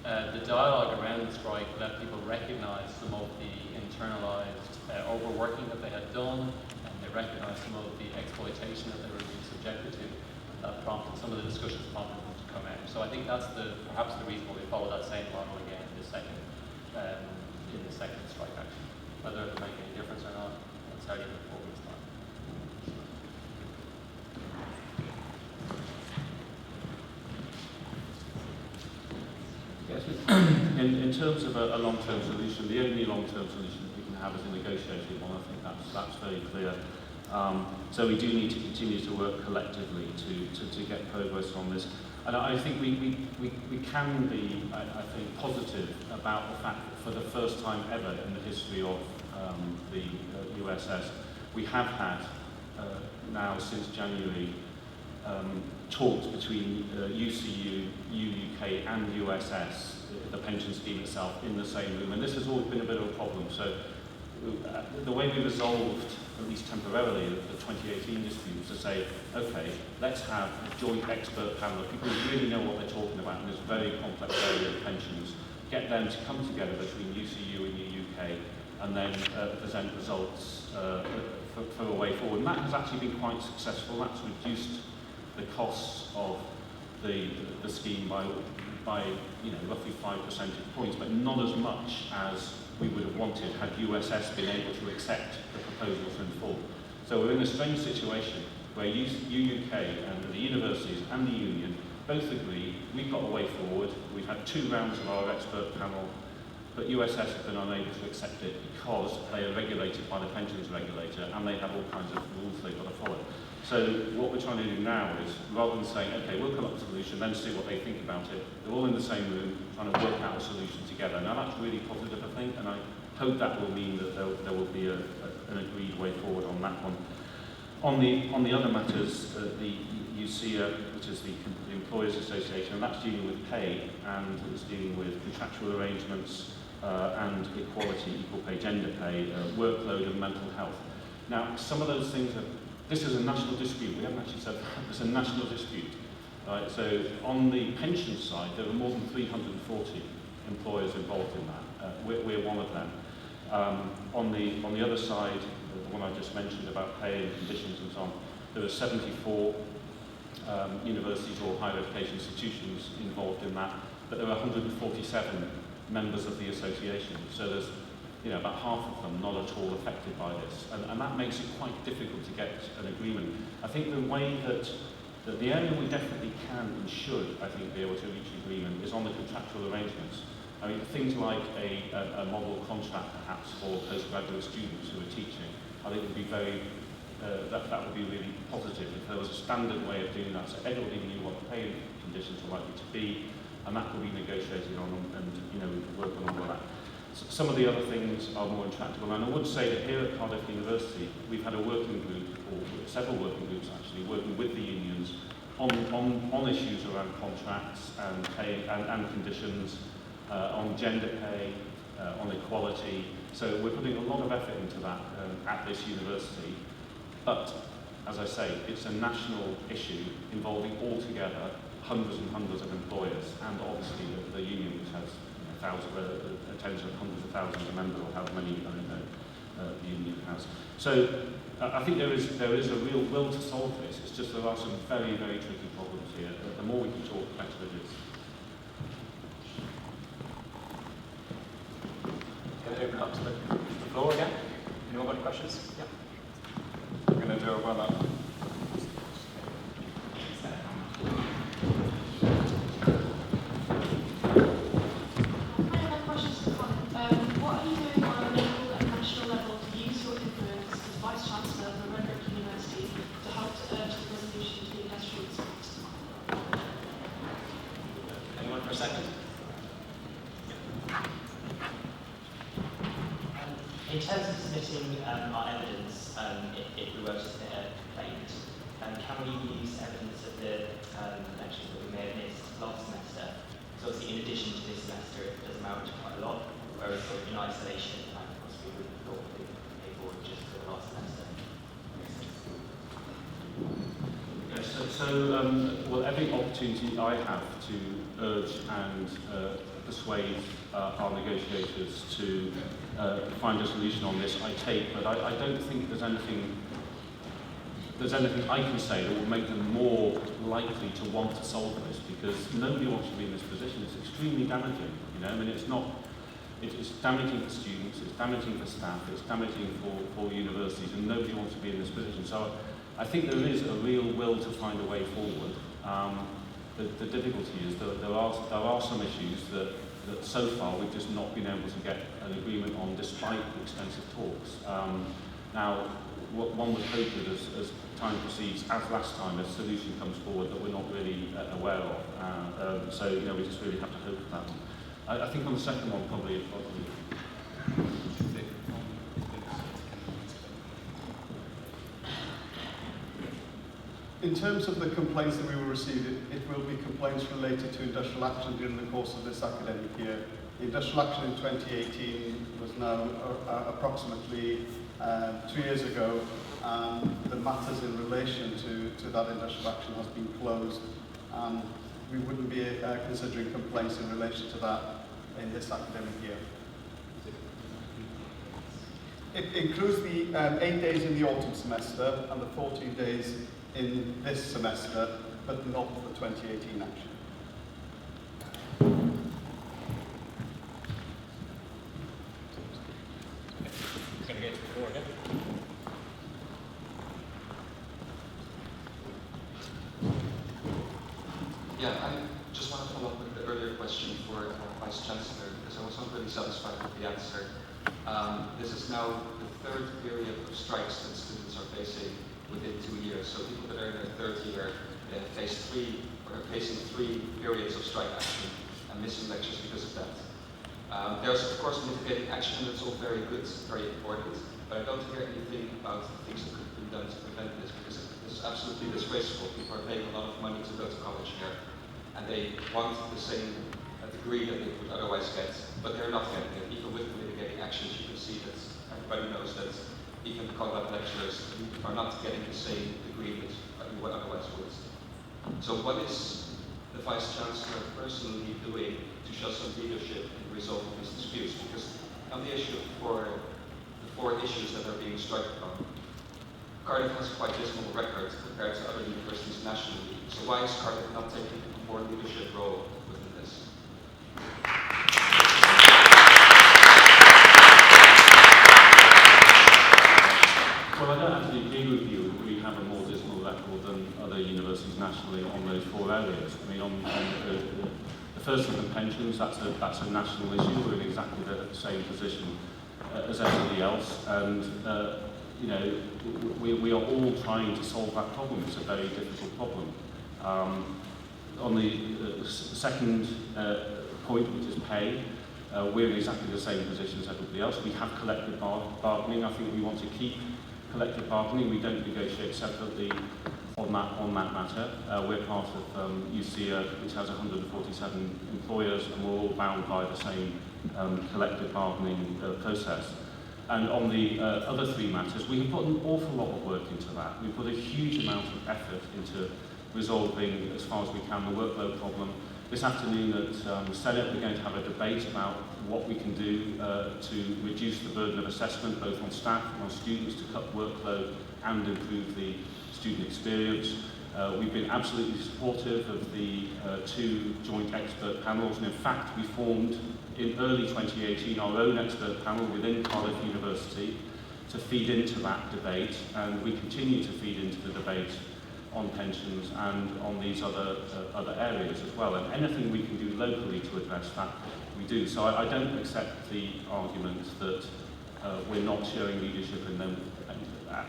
the dialogue around the strike let people recognize some of the internalized overworking that they had done, and they recognized some of the exploitation that they were being subjected to. That prompted some of the discussions prompted them to come out. So I think that's perhaps the reason why we follow that same model again in the second strike action. Whether it'll make any difference or not, I'll tell you in 4 weeks' time. Yes, in terms of a long-term solution, the only long-term solution that we can have is a negotiated one. I think that's very clear. So we do need to continue to work collectively to get progress on this. And I think we can be, I think, positive about the fact that for the first time ever in the history of the USS, we have had now since January talks between UCU, UUK and USS, the pension scheme itself, in the same room. And this has always been a bit of a problem. So the way we resolved, at least temporarily, the 2018 dispute was to say, okay, let's have a joint expert panel of people who really know what they're talking about in this very complex area of pensions, get them to come together between UCU and UUK, and then present results for a way forward. And that has actually been quite successful. That's reduced the costs of the scheme by roughly 5 percentage points, but not as much as we would have wanted had USS been able to accept the proposals in full. So we're in a strange situation where UUK and the universities and the union both agree we've got a way forward. We've had 2 rounds of our expert panel, but USS have been unable to accept it because they are regulated by the pensions regulator and they have all kinds of rules they've got to follow. So what we're trying to do now is, rather than saying, okay, we'll come up with a solution, then see what they think about it, they're all in the same room trying to work out a solution together. Now that's really positive, I think, and I hope that will mean that there will be an agreed way forward on that one. On the other matters, the UCU, which is the Employers Association, and that's dealing with pay, and it's dealing with contractual arrangements and equality, equal pay, gender pay, workload and mental health. Now, some of those things this is a national dispute. We haven't actually said that. It's a national dispute. Right? So on the pension side, there are more than 340 employers involved in that. We're one of them. On the other side, the one I just mentioned about pay and conditions and so on, there are 74 universities or higher education institutions involved in that, but there are 147 members of the association. So there's about half of them not at all affected by this. And that makes it quite difficult to get an agreement. I think the way that the area we definitely can and should, I think, be able to reach agreement is on the contractual arrangements. I mean, things like a model contract, perhaps, for postgraduate students who are teaching, I think would be very, that would be really positive if there was a standard way of doing that, so everybody knew what the pay conditions were likely to be, and that could be negotiated on, and we could work on all of that. Some of the other things are more intractable, and I would say that here at Cardiff University, we've had a working group, or several working groups actually, working with the unions on issues around contracts and pay and conditions, on gender pay, on equality. So we're putting a lot of effort into that at this university. But, as I say, it's a national issue involving altogether hundreds and hundreds of employers, and obviously the union, which has tens of hundreds of thousands of members, or however many the union has. So I think there is a real will to solve this. It's just there are some very, very tricky problems here. The more we can talk, the better it is. Going to open up to the floor again. Anyone got any questions? Yeah. We're going to do a run-up. In terms of submitting our evidence, if we were to submit a complaint, can we use evidence of the lectures that we may have missed last semester? So obviously, in addition to this semester, it does amount to quite a lot, whereas sort of in isolation, I possibly would have thought we could pay for it just for the last semester. Well, every opportunity I have to urge and persuade our negotiators to find a solution on this, I take, but I don't think there's anything I can say that will make them more likely to want to solve this, because nobody wants to be in this position. It's extremely damaging, you know. I mean, it's damaging for students, it's damaging for staff, it's damaging for universities, and nobody wants to be in this position. So I think there is a real will to find a way forward. The difficulty is that there are some issues that so far we've just not been able to get an agreement on, despite the extensive talks. Now, what one would hope that as time proceeds, as last time, a solution comes forward that we're not really aware of. So, you know, we just really have to hope for that one. I think on the second one, probably. In terms of the complaints that we will receive, it will be complaints related to industrial action during the course of this academic year. The industrial action in 2018 was now approximately 2 years ago, and the matters in relation to that industrial action has been closed, and we wouldn't be considering complaints in relation to that in this academic year. It includes the 8 days in the autumn semester and the 14 days in this semester, but not the 2018 action. Going to go to the floor again. Yeah, I just want to follow up with the earlier question for Vice-Chancellor, because I was not really satisfied with the answer. This is now the third period of strikes that students are facing within 2 years. So people that are in their third year are facing three periods of strike action and missing lectures because of that. There's of course mitigating action, and it's all very good, very important, but I don't hear anything about things that could be done to prevent this, because this is absolutely disgraceful. People are paying a lot of money to go to college here, and they want the same degree that they would otherwise get, but they're not getting it. Even with mitigating actions, you can see that everybody knows that even the conduct lecturers are not getting the same degree that you would otherwise would. So what is the Vice-Chancellor personally doing to show some leadership in resolving these disputes? Because on the issue for the 4 issues that are being struck upon, Cardiff has a quite dismal record compared to other universities nationally. So why is Cardiff not taking a more leadership role within this? Well, I don't actually agree with you that we have a more dismal record than other universities nationally on those 4 areas. I mean, on the first of the pensions, that's a national issue. We're in exactly the same position as everybody else, and you know, we are all trying to solve that problem. It's a very difficult problem. On the second point, which is pay, we're in exactly the same position as everybody else. We have collective bargaining. I think we want to keep collective bargaining. We don't negotiate separately on that matter. We're part of UCU, which has 147 employers, and we're all bound by the same collective bargaining process. And on the other 3 matters, we have put an awful lot of work into that. We put a huge amount of effort into resolving, as far as we can, the workload problem. This afternoon at the Senate, we're going to have a debate about what we can do to reduce the burden of assessment, both on staff and on students, to cut workload and improve the student experience. We've been absolutely supportive of the 2 joint expert panels, and in fact, we formed in early 2018 our own expert panel within Cardiff University to feed into that debate, and we continue to feed into the debate on pensions and on these other areas as well. And anything we can do locally to address that, we do. So I don't accept the argument that we're not showing leadership in them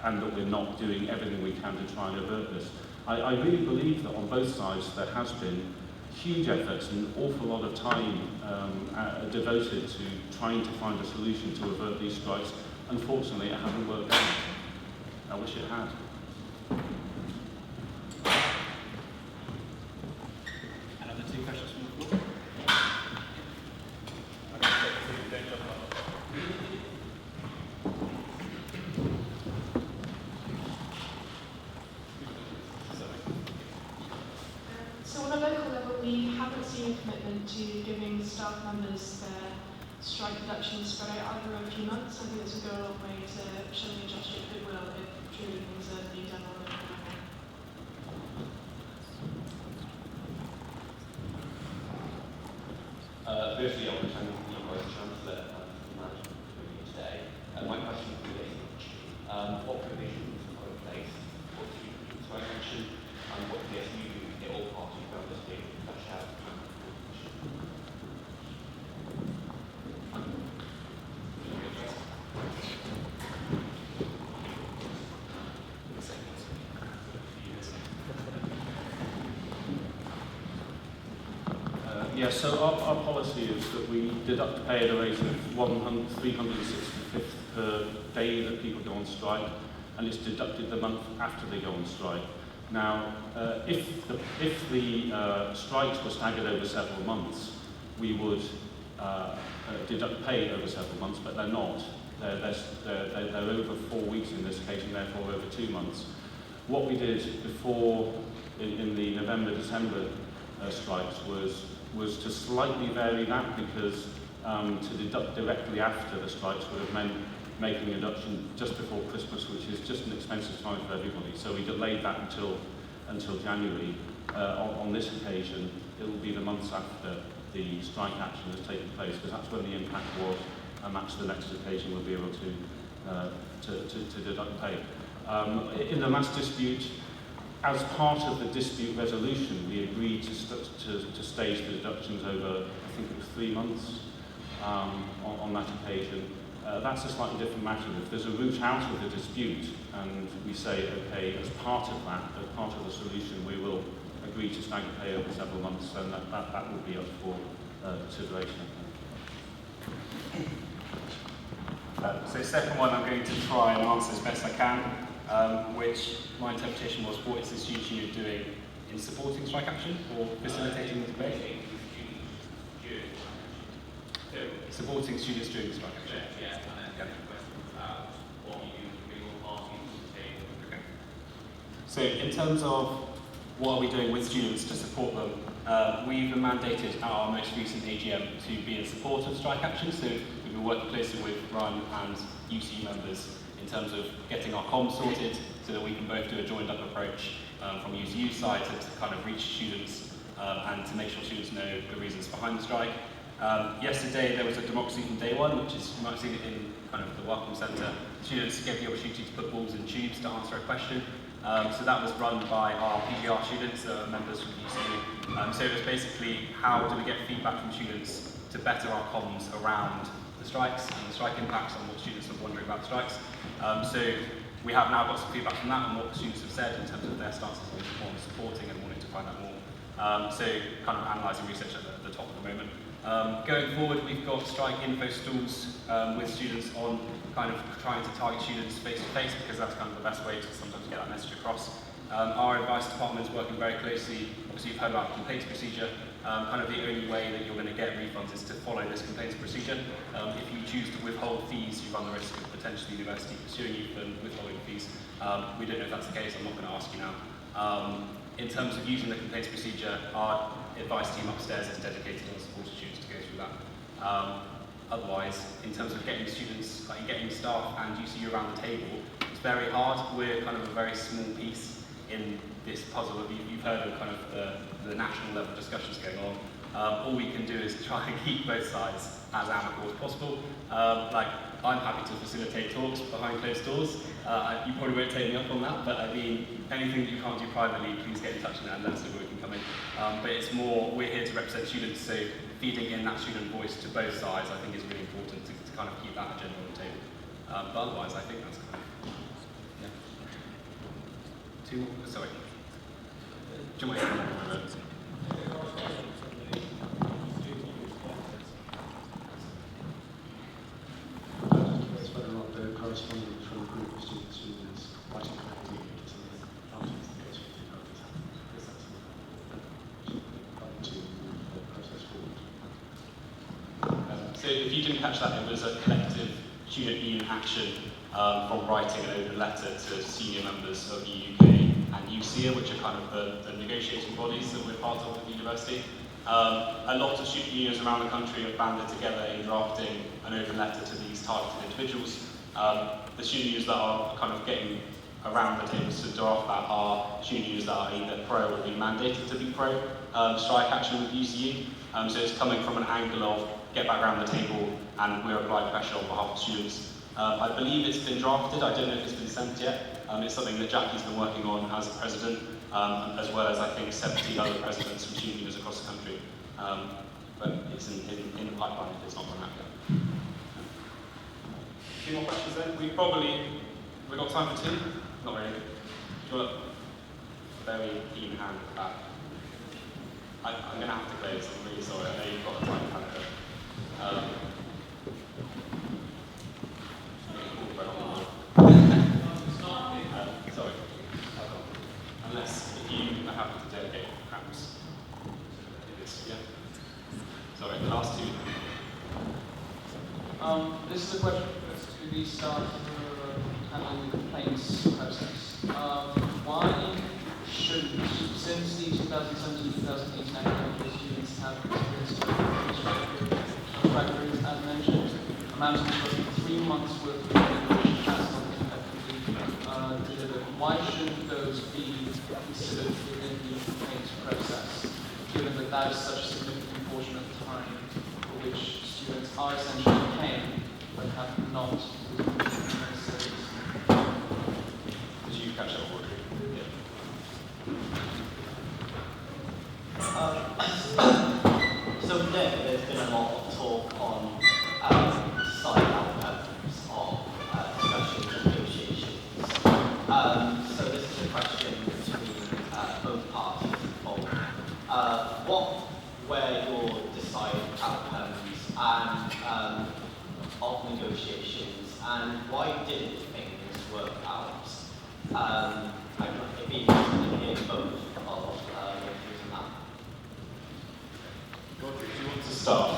and that we're not doing everything we can to try and avert this. I really believe that on both sides there has been huge efforts and an awful lot of time devoted to trying to find a solution to avert these strikes. Unfortunately, it hasn't worked out. I wish it had. Another two questions from the floor? So on a local level, we haven't seen a commitment to giving staff members their strike deductions spread out over a few months. I think this would go a long way to showing industrial goodwill if truly things are being done on a local level. Firstly, I want to thank the Vice-Chancellor for the management of the today. My question relates to what provisions are in place for the strike action and what the SU do to get all parties around this table to flesh out the plan for Yeah, so our policy is that we deduct pay at a rate of 365th per day that people go on strike, and it's deducted the month after they go on strike. Now, if the strikes were staggered over several months, we would deduct pay over several months, but they're not. They're over 4 weeks in this case, and therefore over 2 months. What we did before, in the November-December strikes, was to slightly vary that, because to deduct directly after the strikes would have meant making a deduction just before Christmas, which is just an expensive time for everybody. So we delayed that until January. On this occasion, it will be the months after the strike action has taken place, because that's when the impact was, and that's the next occasion we'll be able to deduct pay. In the last dispute, as part of the dispute resolution, we agreed to stage the deductions over, I think it was 3 months on that occasion. That's a slightly different matter. If there's a route out of the dispute and we say, okay, as part of that, as part of the solution, we will agree to stagger pay over several months, then that will be up for consideration. So second one, I'm going to try and answer as best I can, which my interpretation was, what is the student union doing in supporting strike action or facilitating the debate? Supporting students during strike action. So in terms of what are we doing with students to support them, we've mandated at our most recent AGM to be in support of strike action. So we've been working closely with Ryan and UCU members in terms of getting our comms sorted so that we can both do a joined up approach from UCU side to kind of reach students and to make sure students know the reasons behind the strike. Yesterday there was a democracy from day one, which is, you might have seen it in kind of the welcome centre. Students get the opportunity to put balls in tubes to answer a question. So that was run by our PGR students, members from UCU. So it was basically, how do we get feedback from students to better our comms around the strikes and the strike impacts and what students are wondering about the strikes. So we have now got some feedback from that and what the students have said in terms of their stances on supporting and wanting to find out more. So kind of analysing research at the top at the moment. Going forward, we've got strike info stalls with students on kind of trying to target students face to face, because that's kind of the best way to sometimes get that message across. Our advice department is working very closely. Obviously, you've heard about the complaints procedure. Kind of the only way that you're going to get refunds is to follow this complaints procedure. If you choose to withhold fees, you run the risk of potentially the university pursuing you for withholding fees. We don't know if that's the case. I'm not going to ask you now. In terms of using the complaints procedure, our advice team upstairs is dedicated on supported students to go through that. Otherwise, in terms of getting students, like getting staff and UCU around the table, it's very hard. We're kind of a very small piece in this puzzle. You've heard of kind of the national level discussions going on. All we can do is try and keep both sides as amicable as possible. Like, I'm happy to facilitate talks behind closed doors. You probably won't take me up on that, but I mean, anything that you can't do privately, please get in touch and let us know where we can come in. But it's more, we're here to represent students, so feeding in that student voice to both sides, I think, is really important to kind of keep that agenda on the table. But otherwise, I think that's kind of, yeah. Two more, sorry. Do you want to correspondence from a group of students who was writing faculty meetings after this negotiated how this happened. Is that something to move the process forward? So if you didn't catch that, it was a collective student union action from writing an open letter to senior members of the UK and UCU, which are kind of the negotiating bodies that we're part of at the university. A lot of student unions around the country have banded together in drafting an open letter to these targeted individuals. The student unions that are kind of getting around the tables to draft that are student unions that are either pro or being mandated to be pro strike action with UCU. So it's coming from an angle of get back around the table and we're applying pressure on behalf of students. I believe it's been drafted, I don't know if it's been sent yet. It's something that Jackie's been working on as president, as well as I think 70 other presidents from student unions across the country. But it's in the pipeline if it's not gone out yet. A few more questions then? We've got time for two? Not really. Do you want a very keen hand at the back? I'm going to have to close, I'm really sorry. I know you've got a time calendar. Sorry. Unless if you are happy to delegate, perhaps. Yeah. Sorry, the last two. This is a question to the staff handling the complaints process. Why shouldn't, since the 2017-2018 academic year, students have experienced factories, as mentioned, amounting to 3 months worth of education has not been effectively delivered? Why shouldn't those be considered within the complaints process, given that that is such a significant portion of the time for which students are essentially paying but have not necessarily? Did you catch that, Audrey? So today there's been a lot of talk on side outcomes of discussions and negotiations. So this is a question between both parties involved. What were your desired outcomes and of negotiations, and why didn't things work out? It'd be interesting to hear both of your views on that. Do you want to start?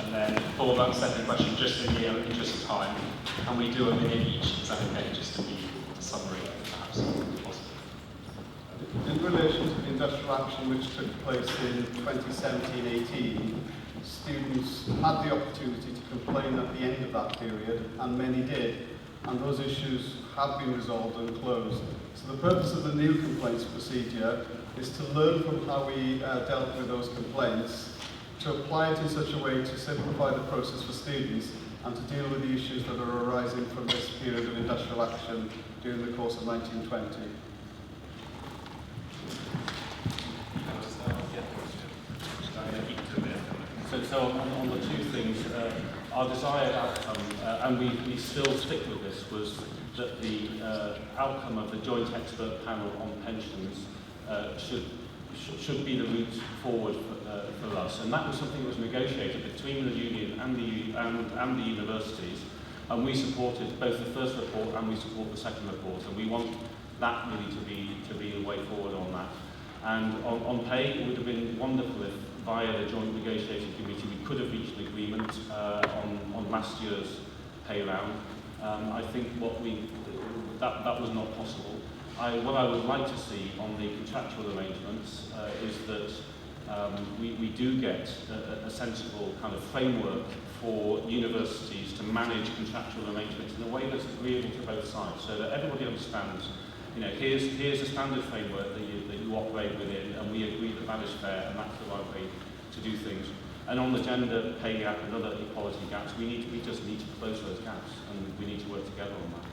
And then for that second question, just in the interest of time, can we do a minute each? Is that okay? Just to be a summary, perhaps, if possible. In relation to the industrial action which took place in 2017-18, students had the opportunity to complain at the end of that period, and many did, and those issues have been resolved and closed. So the purpose of the new complaints procedure is to learn from how we dealt with those complaints, to apply it in such a way to simplify the process for students and to deal with the issues that are arising from this period of industrial action during the course of 1920. So on the two things, our desired outcome, and we still stick with this, was that the outcome of the joint expert panel on pensions should be the route forward for us. And that was something that was negotiated between the union and the universities. And we supported both the first report and we support the second report. And we want that really to be the way forward on that. And on pay, it would have been wonderful if via the joint negotiating committee we could have reached an agreement on last year's pay round. I think that was not possible. What I would like to see on the contractual arrangements is that we do get a sensible kind of framework for universities to manage contractual arrangements in a way that's agreeable to both sides, so that everybody understands, here's a standard framework that you operate within, and we agree that is fair, and that's the right way to do things. And on the gender pay gap and other equality gaps, we just need to close those gaps, and we need to work together on that.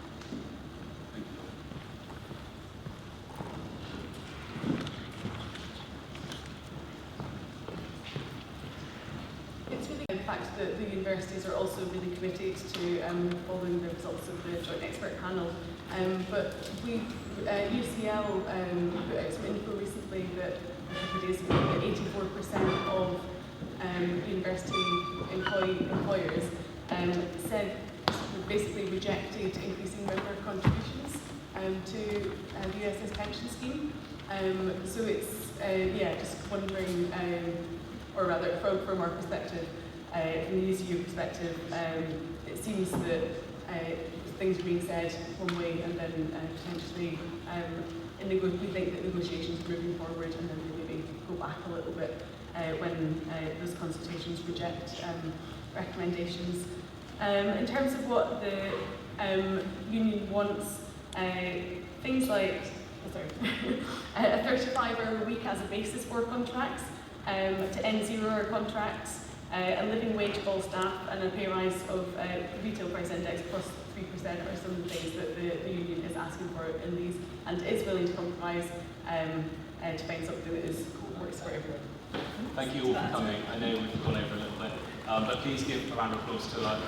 It's really the fact that the universities are also really committed to following the results of the joint expert panel. But UCL put out some info recently that a couple of days ago that 84% of university employers said basically rejected increasing member contributions to the USS pension scheme. So it's, just wondering, or rather from our perspective, from the UCU perspective, it seems that things are being said one way and then potentially we think that negotiations are moving forward and then they maybe go back a little bit when those consultations reject recommendations. In terms of what the union wants, things like a 35-hour week as a basis for contracts, to end 0-hour contracts, a living wage for all staff, and a pay rise of retail price index plus 3% are some of the things that the union is asking for in these, and is willing to compromise to find something that works for everyone. Thank you all for coming. I know we've gone over a little bit, but please give a round of applause to our